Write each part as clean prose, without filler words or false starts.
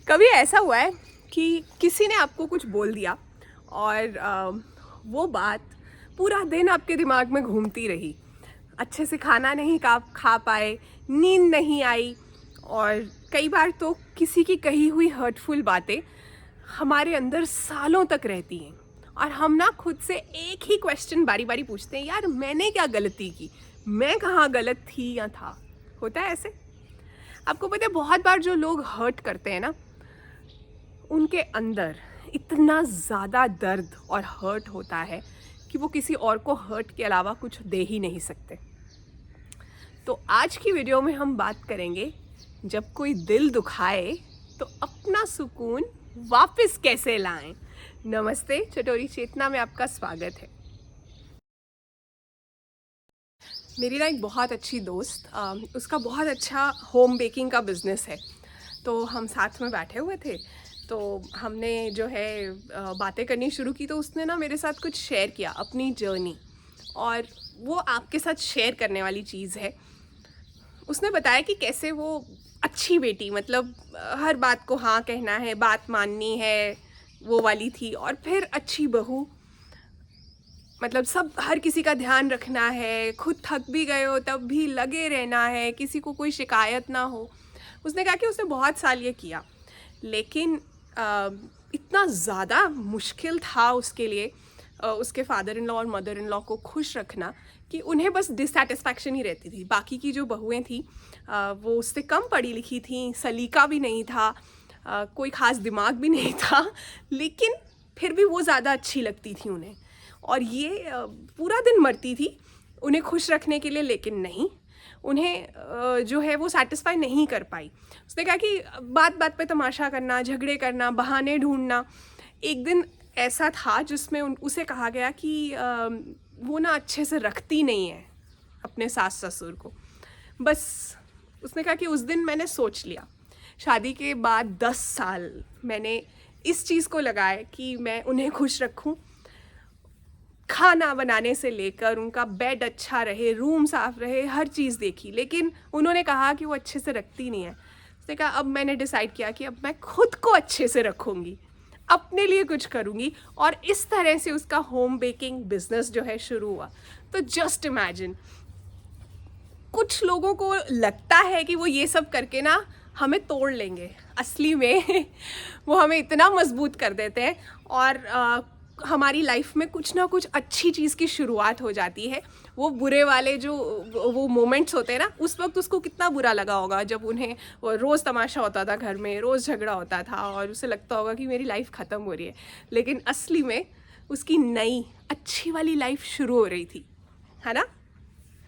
कभी ऐसा हुआ है कि किसी ने आपको कुछ बोल दिया और वो बात पूरा दिन आपके दिमाग में घूमती रही। अच्छे से खाना नहीं खा पाए, नींद नहीं आई, और कई बार तो किसी की कही हुई हर्टफुल बातें हमारे अंदर सालों तक रहती हैं। और हम ना खुद से एक ही क्वेश्चन बारी बारी पूछते हैं, यार मैंने क्या गलती की, मैं कहाँ गलत थी या था। होता है ऐसे? आपको पता है, बहुत बार जो लोग हर्ट करते हैं ना, उनके अंदर इतना ज़्यादा दर्द और हर्ट होता है कि वो किसी और को हर्ट के अलावा कुछ दे ही नहीं सकते। तो आज की वीडियो में हम बात करेंगे, जब कोई दिल दुखाए तो अपना सुकून वापस कैसे लाएं। नमस्ते, चटोरी चेतना में आपका स्वागत है। मेरी ना एक बहुत अच्छी दोस्त, उसका बहुत अच्छा होम बेकिंग का बिज़नेस है। तो हम साथ में बैठे हुए थे, तो हमने जो है बातें करनी शुरू की। तो उसने ना मेरे साथ कुछ शेयर किया, अपनी जर्नी, और वो आपके साथ शेयर करने वाली चीज़ है। उसने बताया कि कैसे वो अच्छी बेटी, मतलब हर बात को हाँ कहना है, बात माननी है, वो वाली थी। और फिर अच्छी बहू, मतलब सब हर किसी का ध्यान रखना है, खुद थक भी गए हो तब भी लगे रहना है, किसी को कोई शिकायत ना हो। उसने कहा कि उसने बहुत साल ये किया, लेकिन इतना ज़्यादा मुश्किल था उसके लिए उसके फादर इन लॉ और मदर इन लॉ को खुश रखना कि उन्हें बस डिससेटिस्फैक्शन ही रहती थी। बाकी की जो बहुएं थी वो उससे कम पढ़ी लिखी थी, सलीका भी नहीं था, कोई ख़ास दिमाग भी नहीं था, लेकिन फिर भी वो ज़्यादा अच्छी लगती थी उन्हें। और ये पूरा दिन मरती थी उन्हें खुश रखने के लिए, लेकिन नहीं, उन्हें जो है वो सेटिस्फाई नहीं कर पाई। उसने कहा कि बात बात पे तमाशा करना, झगड़े करना, बहाने ढूंढना। एक दिन ऐसा था जिसमें उसे कहा गया कि वो ना अच्छे से रखती नहीं है अपने सास ससुर को। बस उसने कहा कि उस दिन मैंने सोच लिया, शादी के बाद 10 साल मैंने इस चीज़ को लगाया कि मैं उन्हें खुश रखूं। खाना बनाने से लेकर उनका बेड अच्छा रहे, रूम साफ़ रहे, हर चीज़ देखी, लेकिन उन्होंने कहा कि वो अच्छे से रखती नहीं है। उसने कहा अब मैंने डिसाइड किया कि अब मैं खुद को अच्छे से रखूँगी, अपने लिए कुछ करूँगी। और इस तरह से उसका होम बेकिंग बिजनेस जो है शुरू हुआ। तो जस्ट इमेजिन, कुछ लोगों को लगता है कि वो ये सब करके ना हमें तोड़ लेंगे, असली में वो हमें इतना मजबूत कर देते हैं और हमारी लाइफ में कुछ ना कुछ अच्छी चीज़ की शुरुआत हो जाती है। वो बुरे वाले जो वो मोमेंट्स होते हैं ना, उस वक्त उसको कितना बुरा लगा होगा जब उन्हें वो रोज़ तमाशा होता था घर में, रोज़ झगड़ा होता था और उसे लगता होगा कि मेरी लाइफ ख़त्म हो रही है, लेकिन असली में उसकी नई अच्छी वाली लाइफ शुरू हो रही थी, है ना।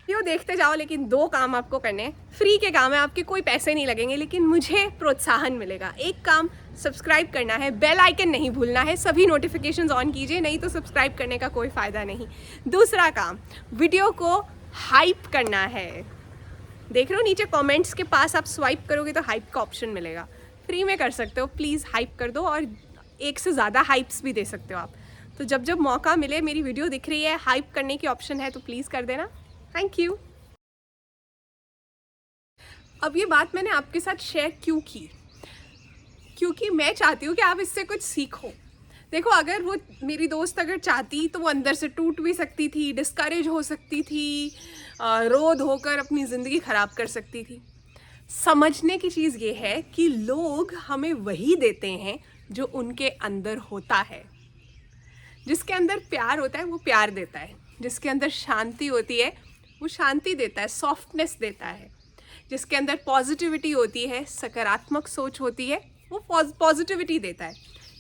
वीडियो देखते जाओ, लेकिन 2 काम आपको करने हैं, फ्री के काम है, आपके कोई पैसे नहीं लगेंगे, लेकिन मुझे प्रोत्साहन मिलेगा। एक काम, सब्सक्राइब करना है, बेल आइकन नहीं भूलना है, सभी नोटिफिकेशंस ऑन कीजिए, नहीं तो सब्सक्राइब करने का कोई फ़ायदा नहीं। दूसरा काम, वीडियो को हाइप करना है। देख रहे हो नीचे कमेंट्स के पास, आप स्वाइप करोगे तो हाइप का ऑप्शन मिलेगा, फ्री में कर सकते हो, प्लीज़ हाइप कर दो। और एक से ज़्यादा हाइप्स भी दे सकते हो आप। तो जब जब मौका मिले, मेरी वीडियो दिख रही है, हाइप करने की ऑप्शन है, तो प्लीज़ कर देना। Thank you. अब ये बात मैंने आपके साथ शेयर क्यों की, क्योंकि मैं चाहती हूँ कि आप इससे कुछ सीखो। देखो, अगर वो मेरी दोस्त अगर चाहती तो वो अंदर से टूट भी सकती थी, डिस्करेज हो सकती थी, रो धोकर अपनी ज़िंदगी ख़राब कर सकती थी। समझने की चीज़ ये है कि लोग हमें वही देते हैं जो उनके अंदर होता है। जिसके अंदर प्यार होता है वो प्यार देता है, जिसके अंदर शांति होती है वो शांति देता है, सॉफ्टनेस देता है। जिसके अंदर पॉजिटिविटी होती है, सकारात्मक सोच होती है, वो पॉजिटिविटी देता है।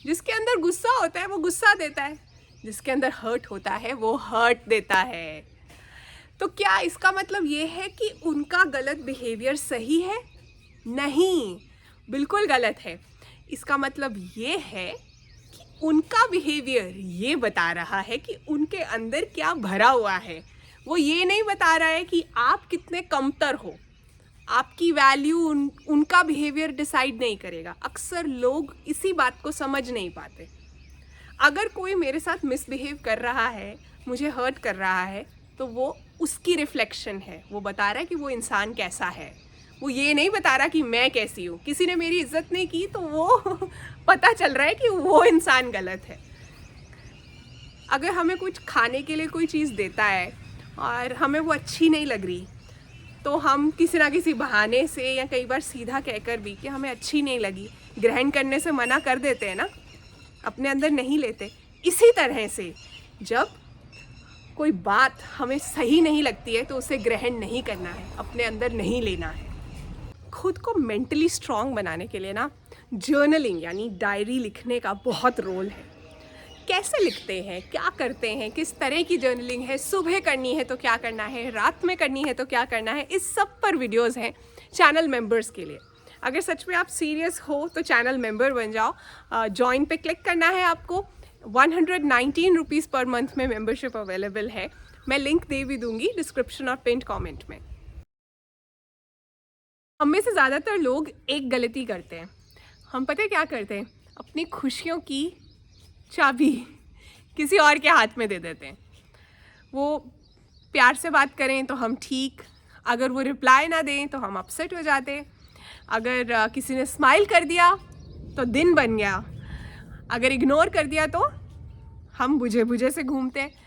जिसके अंदर गुस्सा होता है वो गुस्सा देता है। जिसके अंदर हर्ट होता है वो हर्ट देता है। तो क्या इसका मतलब ये है कि उनका गलत बिहेवियर सही है? नहीं, बिल्कुल गलत है। इसका मतलब ये है कि उनका बिहेवियर ये बता रहा है कि उनके अंदर क्या भरा हुआ है। वो ये नहीं बता रहा है कि आप कितने कमतर हो। आपकी वैल्यू उनका बिहेवियर डिसाइड नहीं करेगा। अक्सर लोग इसी बात को समझ नहीं पाते। अगर कोई मेरे साथ मिसबिहेव कर रहा है, मुझे हर्ट कर रहा है, तो वो उसकी रिफ्लेक्शन है, वो बता रहा है कि वो इंसान कैसा है। वो ये नहीं बता रहा कि मैं कैसी हूँ। किसी ने मेरी इज्जत नहीं की तो वो पता चल रहा है कि वो इंसान गलत है। अगर हमें कुछ खाने के लिए कोई चीज़ देता है और हमें वो अच्छी नहीं लग रही, तो हम किसी ना किसी बहाने से या कई बार सीधा कहकर भी कि हमें अच्छी नहीं लगी, ग्रहण करने से मना कर देते हैं ना, अपने अंदर नहीं लेते। इसी तरह से जब कोई बात हमें सही नहीं लगती है तो उसे ग्रहण नहीं करना है, अपने अंदर नहीं लेना है। खुद को मेंटली स्ट्रांग बनाने के लिए ना जर्नलिंग यानी डायरी लिखने का बहुत रोल है। कैसे लिखते हैं, क्या करते हैं, किस तरह की जर्नलिंग है, सुबह करनी है तो क्या करना है, रात में करनी है तो क्या करना है, इस सब पर वीडियोस हैं चैनल मेंबर्स के लिए। अगर सच में आप सीरियस हो तो चैनल मेंबर बन जाओ। जॉइन पे क्लिक करना है आपको। 119 रुपीज़ पर मंथ में मेंबरशिप अवेलेबल है। मैं लिंक दे भी दूंगी डिस्क्रिप्शन और पिन कमेंट में। हम में से ज़्यादातर लोग एक गलती करते हैं। हम पता है क्या करते हैं, अपनी खुशियों की चाबी किसी और के हाथ में दे देते हैं। वो प्यार से बात करें तो हम ठीक, अगर वो रिप्लाई ना दें तो हम अपसेट हो जाते हैं। अगर किसी ने स्माइल कर दिया तो दिन बन गया, अगर इग्नोर कर दिया तो हम बुझे बुझे से घूमते हैं।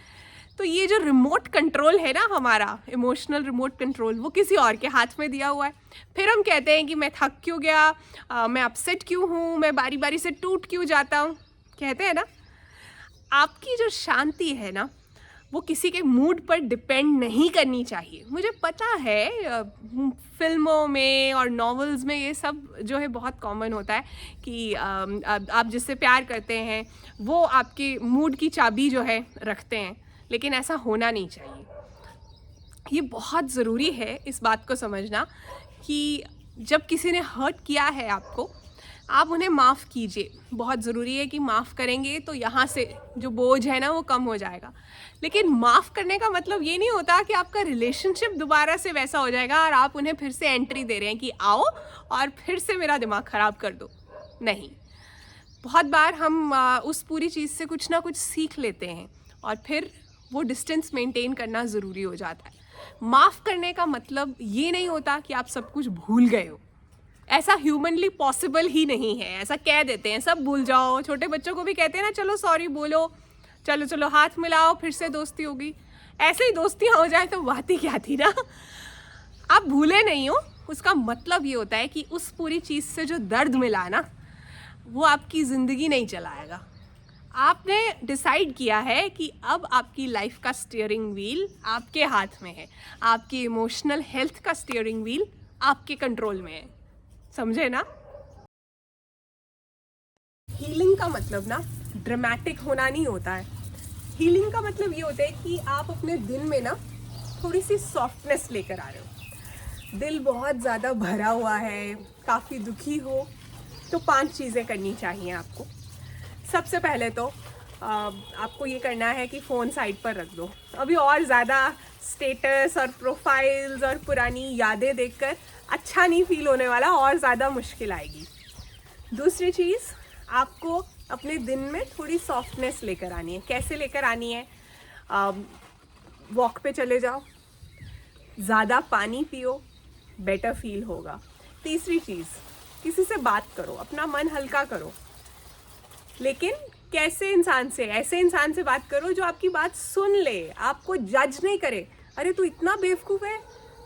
तो ये जो रिमोट कंट्रोल है ना हमारा, इमोशनल रिमोट कंट्रोल, वो किसी और के हाथ में दिया हुआ है। फिर हम कहते हैं कि मैं थक क्यों गया, मैं अपसेट क्यों हूँ, मैं बारी बारी से टूट क्यों जाता हूँ, कहते हैं ना। आपकी जो शांति है ना वो किसी के मूड पर डिपेंड नहीं करनी चाहिए। मुझे पता है फिल्मों में और नॉवेल्स में ये सब जो है बहुत कॉमन होता है कि आप जिससे प्यार करते हैं वो आपके मूड की चाबी जो है रखते हैं, लेकिन ऐसा होना नहीं चाहिए। ये बहुत ज़रूरी है इस बात को समझना कि जब किसी ने हर्ट किया है आपको, आप उन्हें माफ़ कीजिए। बहुत ज़रूरी है कि माफ़ करेंगे तो यहाँ से जो बोझ है ना वो कम हो जाएगा। लेकिन माफ़ करने का मतलब ये नहीं होता कि आपका रिलेशनशिप दोबारा से वैसा हो जाएगा और आप उन्हें फिर से एंट्री दे रहे हैं कि आओ और फिर से मेरा दिमाग ख़राब कर दो। नहीं, बहुत बार हम उस पूरी चीज़ से कुछ ना कुछ सीख लेते हैं और फिर वो डिस्टेंस मेंटेन करना ज़रूरी हो जाता है। माफ़ करने का मतलब ये नहीं होता कि आप सब कुछ भूल गए हो। ऐसा ह्यूमनली पॉसिबल ही नहीं है। ऐसा कह देते हैं सब भूल जाओ, छोटे बच्चों को भी कहते हैं ना चलो सॉरी बोलो, चलो चलो हाथ मिलाओ, फिर से दोस्ती होगी। ऐसे ही दोस्तियाँ हो जाए तो बात ही क्या थी ना। आप भूले नहीं हो, उसका मतलब ये होता है कि उस पूरी चीज़ से जो दर्द मिला ना वो आपकी ज़िंदगी नहीं चलाएगा। आपने डिसाइड किया है कि अब आपकी लाइफ का स्टीयरिंग व्हील आपके हाथ में है, आपकी इमोशनल हेल्थ का स्टीयरिंग व्हील आपके कंट्रोल में है। समझे ना। हीलिंग का मतलब ना ड्रामेटिक होना नहीं होता है। हीलिंग का मतलब ये होता है कि आप अपने दिल में ना थोड़ी सी सॉफ्टनेस लेकर आ रहे हो। दिल बहुत ज़्यादा भरा हुआ है, काफ़ी दुखी हो, तो 5 चीज़ें करनी चाहिए आपको। सबसे पहले तो आपको ये करना है कि फ़ोन साइड पर रख दो। अभी और ज़्यादा स्टेटस और प्रोफाइल्स और पुरानी यादें देखकर अच्छा नहीं फील होने वाला, और ज़्यादा मुश्किल आएगी। दूसरी चीज़, आपको अपने दिन में थोड़ी सॉफ्टनेस लेकर आनी है। कैसे लेकर आनी है? वॉक पे चले जाओ, ज़्यादा पानी पियो, बेटर फील होगा। तीसरी चीज़, किसी से बात करो, अपना मन हल्का करो। लेकिन कैसे इंसान से? ऐसे इंसान से बात करो जो आपकी बात सुन ले, आपको जज नहीं करे। अरे तू इतना बेवकूफ़ है,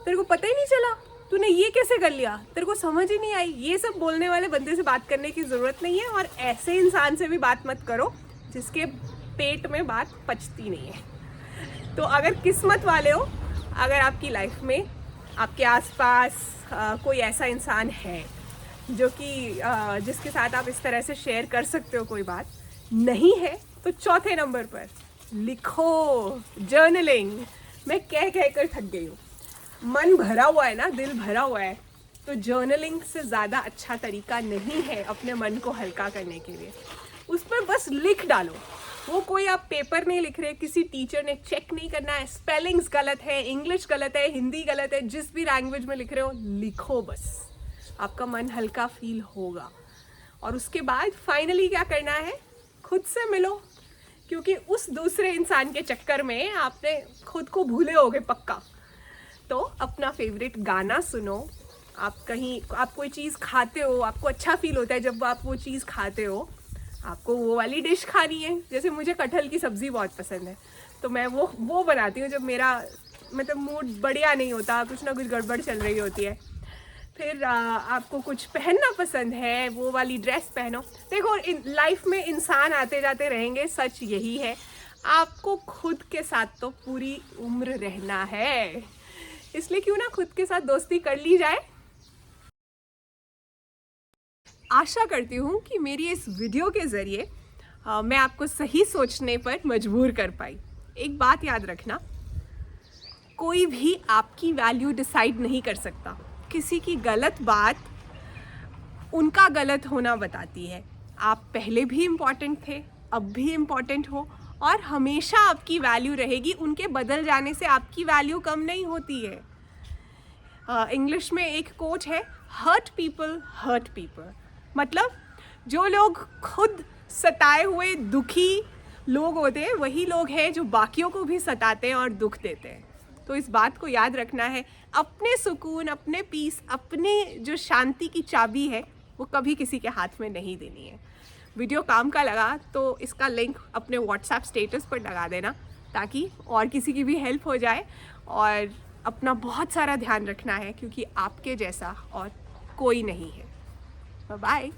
तेरे को पता ही नहीं चला, तूने ये कैसे कर लिया, तेरे को समझ ही नहीं आई। ये सब बोलने वाले बंदे से बात करने की ज़रूरत नहीं है। और ऐसे इंसान से भी बात मत करो जिसके पेट में बात पचती नहीं है। तो अगर किस्मत वाले हो, अगर आपकी लाइफ में आपके आसपास कोई ऐसा इंसान है जो कि जिसके साथ आप इस तरह से शेयर कर सकते हो कोई बात, नहीं है तो चौथे नंबर पर लिखो, जर्नलिंग। मैं कह कर थक गई हूँ। मन भरा हुआ है ना, दिल भरा हुआ है, तो जर्नलिंग से ज़्यादा अच्छा तरीका नहीं है अपने मन को हल्का करने के लिए। उस पर बस लिख डालो। वो कोई आप पेपर नहीं लिख रहे, किसी टीचर ने चेक नहीं करना है, स्पेलिंग्स गलत है, इंग्लिश गलत है, हिंदी गलत है, जिस भी लैंग्वेज में लिख रहे हो लिखो बस। आपका मन हल्का फील होगा। और उसके बाद फाइनली क्या करना है? खुद से मिलो, क्योंकि उस दूसरे इंसान के चक्कर में आपने खुद को भूले होगे पक्का। तो अपना फेवरेट गाना सुनो, आप कोई चीज़ खाते हो, आपको अच्छा फील होता है जब आप वो चीज़ खाते हो, आपको वो वाली डिश खानी है। जैसे मुझे कटहल की सब्ज़ी बहुत पसंद है, तो मैं वो बनाती हूँ जब मेरा मतलब मूड बढ़िया नहीं होता, कुछ ना कुछ गड़बड़ चल रही होती है। फिर आपको कुछ पहनना पसंद है, वो वाली ड्रेस पहनो। देखो, लाइफ में इंसान आते जाते रहेंगे, सच यही है। आपको खुद के साथ तो पूरी उम्र रहना है, इसलिए क्यों ना खुद के साथ दोस्ती कर ली जाए। आशा करती हूँ कि मेरी इस वीडियो के ज़रिए मैं आपको सही सोचने पर मजबूर कर पाई। एक बात याद रखना, कोई भी आपकी वैल्यू डिसाइड नहीं कर सकता। किसी की गलत बात उनका गलत होना बताती है। आप पहले भी इम्पॉर्टेंट थे, अब भी इम्पॉर्टेंट हो, और हमेशा आपकी वैल्यू रहेगी। उनके बदल जाने से आपकी वैल्यू कम नहीं होती है। इंग्लिश में एक कोट है, हर्ट पीपल। मतलब जो लोग खुद सताए हुए दुखी लोग होते हैं, वही लोग हैं जो बाकियों को भी सताते हैं और दुख देते हैं। तो इस बात को याद रखना है। अपने सुकून, अपने पीस, अपने जो शांति की चाबी है, वो कभी किसी के हाथ में नहीं देनी है। वीडियो काम का लगा तो इसका लिंक अपने व्हाट्सएप स्टेटस पर लगा देना, ताकि और किसी की भी हेल्प हो जाए। और अपना बहुत सारा ध्यान रखना है, क्योंकि आपके जैसा और कोई नहीं है। Bye bye.